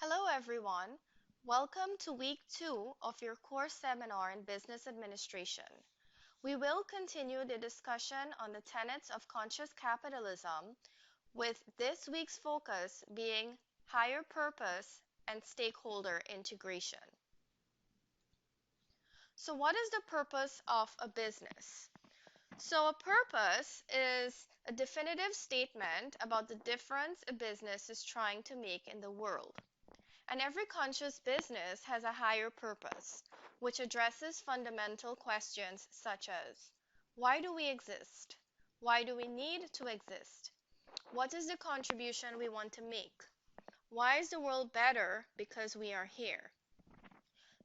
Hello, everyone. Welcome to week two of your course seminar in business administration. We will continue the discussion on the tenets of conscious capitalism, with this week's focus being higher purpose and stakeholder integration. So, what is the purpose of a business? So, a purpose is a definitive statement about the difference a business is trying to make in the world. And every conscious business has a higher purpose, which addresses fundamental questions such as why do we exist? Why do we need to exist? What is the contribution we want to make? Why is the world better because we are here?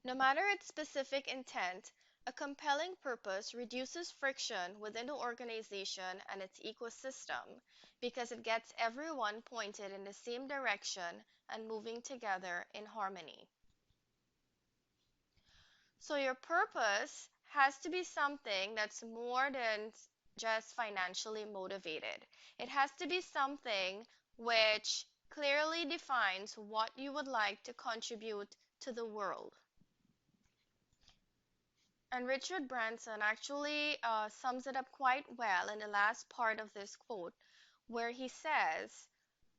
No matter its specific intent, a compelling purpose reduces friction within the organization and its ecosystem because it gets everyone pointed in the same direction and moving together in harmony. So your purpose has to be something that's more than just financially motivated. It has to be something which clearly defines what you would like to contribute to the world. And Richard Branson actually sums it up quite well in the last part of this quote, where he says,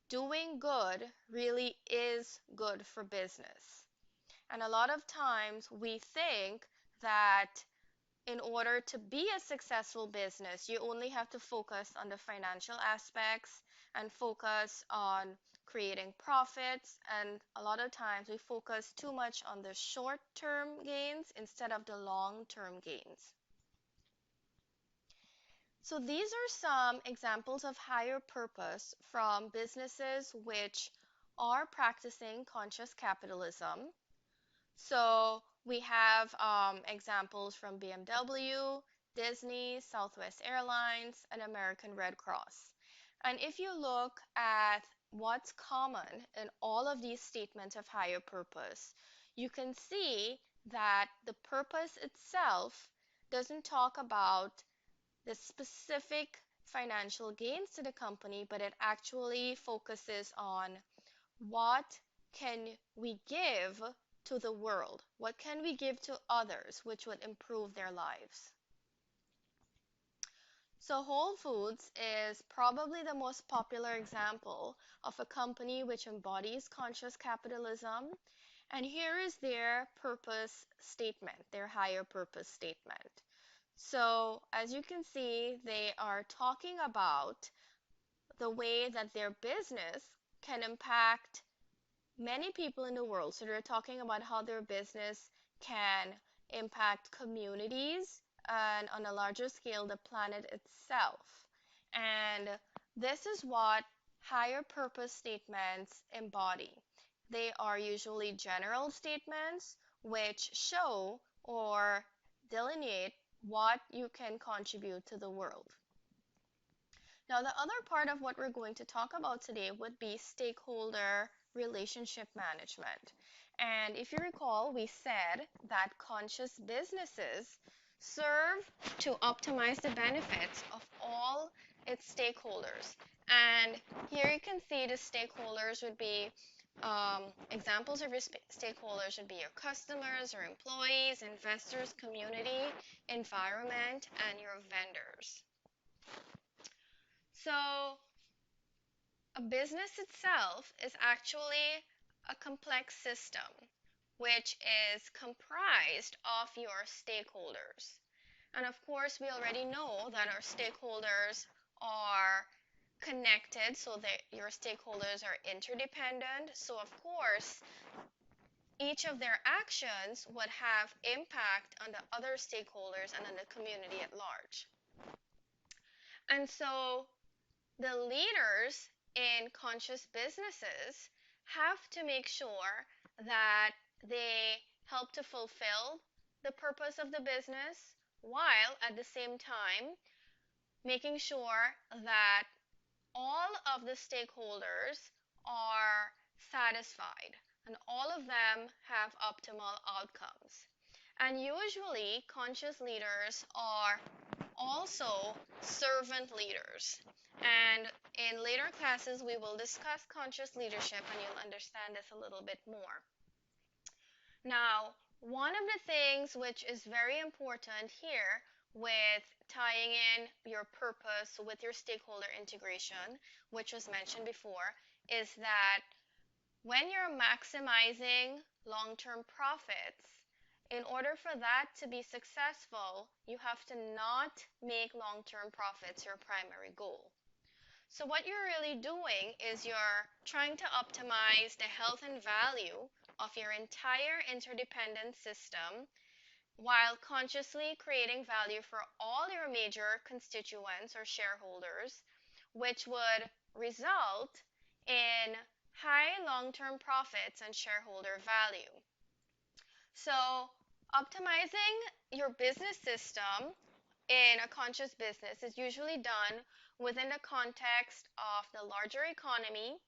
doing good really is good for business. And a lot of times we think that in order to be a successful business, you only have to focus on the financial aspects and focus on creating profits. And a lot of times we focus too much on the short term gains instead of the long term gains. So these are some examples of higher purpose from businesses which are practicing conscious capitalism. So we have examples from BMW, Disney, Southwest Airlines, and American Red Cross. And if you look at what's common in all of these statements of higher purpose, you can see that the purpose itself doesn't talk about the specific financial gains to the company, but it actually focuses on what can we give to the world? What can we give to others which would improve their lives? So Whole Foods is probably the most popular example of a company which embodies conscious capitalism. And here is their purpose statement, their higher purpose statement. So as you can see, they are talking about the way that their business can impact many people in the world. So they're talking about how their business can impact communities and on a larger scale, the planet itself. And this is what higher purpose statements embody. They are usually general statements which show or delineate what you can contribute to the world. Now, the other part of what we're going to talk about today would be stakeholder relationship management. And if you recall, we said that conscious businesses serve to optimize the benefits of all its stakeholders. And here you can see the stakeholders would be examples of your stakeholders would be your customers, your employees, investors, community, environment, and your vendors. So a business itself is actually a complex system which is comprised of your stakeholders. And of course, we already know that our stakeholders are connected, so that your stakeholders are interdependent. So of course, each of their actions would have impact on the other stakeholders and on the community at large. And so the leaders in conscious businesses have to make sure that they help to fulfill the purpose of the business while at the same time making sure that all of the stakeholders are satisfied and all of them have optimal outcomes. And usually, conscious leaders are also servant leaders. And in later classes, we will discuss conscious leadership and you'll understand this a little bit more. Now, one of the things which is very important here with tying in your purpose with your stakeholder integration, which was mentioned before, is that when you're maximizing long-term profits, in order for that to be successful, you have to not make long-term profits your primary goal. So what you're really doing is you're trying to optimize the health and value of your entire interdependent system while consciously creating value for all your major constituents or shareholders, which would result in high long-term profits and shareholder value. So optimizing your business system in a conscious business is usually done within the context of the larger economy,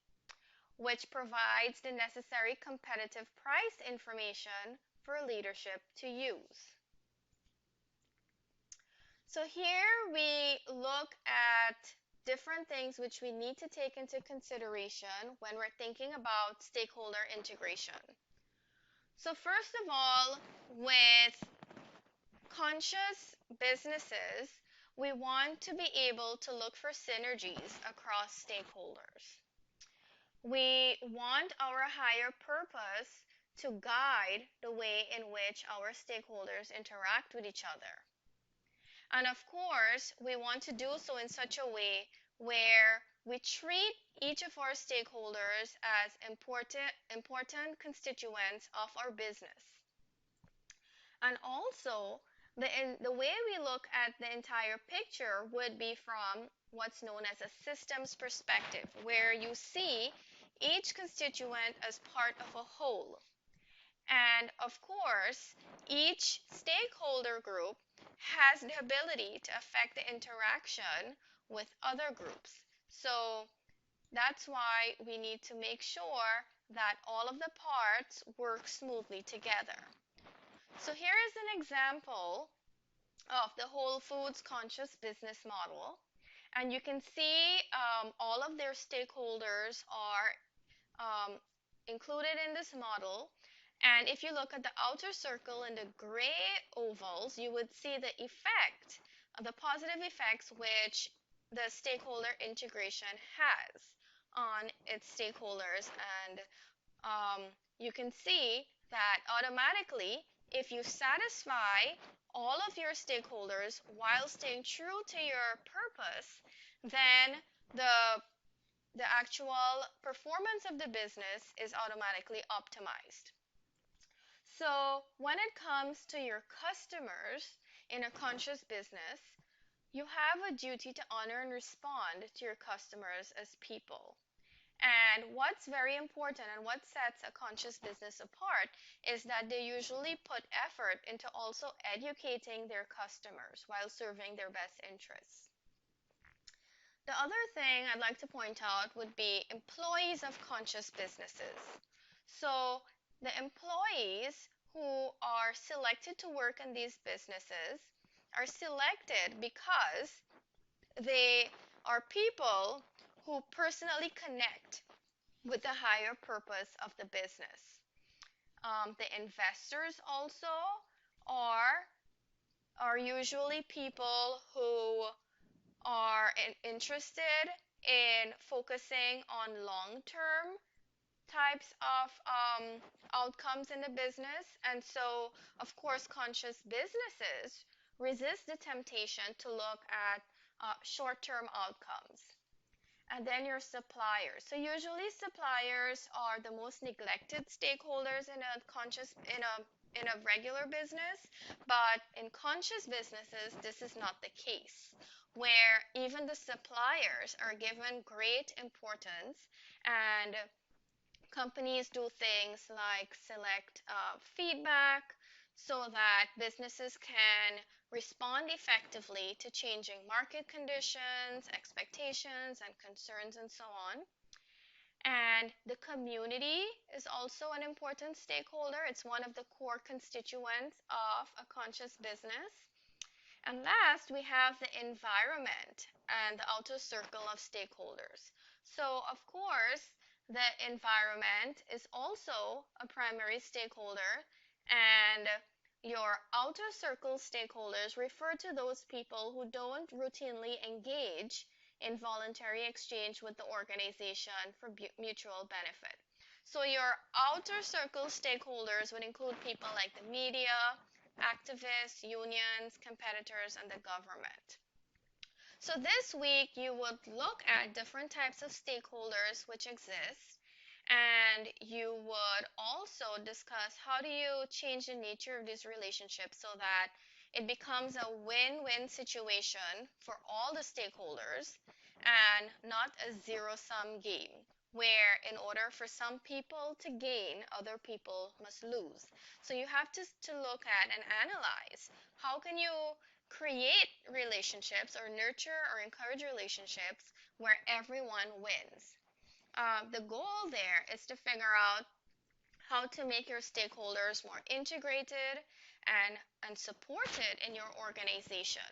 which provides the necessary competitive price information for leadership to use. So here we look at different things which we need to take into consideration when we're thinking about stakeholder integration. So first of all, with conscious businesses, we want to be able to look for synergies across stakeholders. We want our higher purpose to guide the way in which our stakeholders interact with each other. And of course, we want to do so in such a way where we treat each of our stakeholders as important constituents of our business. And also, the way we look at the entire picture would be from what's known as a systems perspective, where you see each constituent as part of a whole. And of course, each stakeholder group has the ability to affect the interaction with other groups. So that's why we need to make sure that all of the parts work smoothly together. So here is an example of the Whole Foods conscious business model. And you can see all of their stakeholders are included in this model. And if you look at the outer circle and the gray ovals, you would see the effect, the positive effects which the stakeholder integration has on its stakeholders. And you can see that automatically, if you satisfy all of your stakeholders while staying true to your purpose, then the actual performance of the business is automatically optimized. So when it comes to your customers in a conscious business, you have a duty to honor and respond to your customers as people. And what's very important and what sets a conscious business apart is that they usually put effort into also educating their customers while serving their best interests. The other thing I'd like to point out would be employees of conscious businesses. So the employees who are selected to work in these businesses are selected because they are people who personally connect with the higher purpose of the business. The investors also are usually people who are interested in focusing on long-term types of outcomes in the business. And so, of course, conscious businesses resist the temptation to look at short-term outcomes. And then your suppliers. So usually suppliers are the most neglected stakeholders in a regular business, but in conscious businesses, this is not the case, where even the suppliers are given great importance, and companies do things like select feedback so that businesses can respond effectively to changing market conditions, expectations, and concerns, and so on. And the community is also an important stakeholder. It's one of the core constituents of a conscious business. And last, we have the environment and the outer circle of stakeholders. So, of course, the environment is also a primary stakeholder, and your outer circle stakeholders refer to those people who don't routinely engage in voluntary exchange with the organization for mutual benefit. So, your outer circle stakeholders would include people like the media, activists, unions, competitors, and the government. So this week you would look at different types of stakeholders which exist, and you would also discuss how do you change the nature of these relationships so that it becomes a win-win situation for all the stakeholders and not a zero-sum game where in order for some people to gain, other people must lose. So you have to look at and analyze how can you create relationships or nurture or encourage relationships where everyone wins. The goal there is to figure out how to make your stakeholders more integrated and supported in your organization.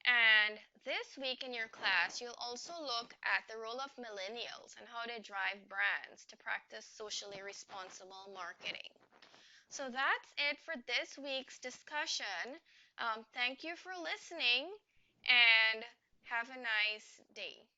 And this week in your class, you'll also look at the role of millennials and how they drive brands to practice socially responsible marketing. So that's it for this week's discussion. Thank you for listening and have a nice day.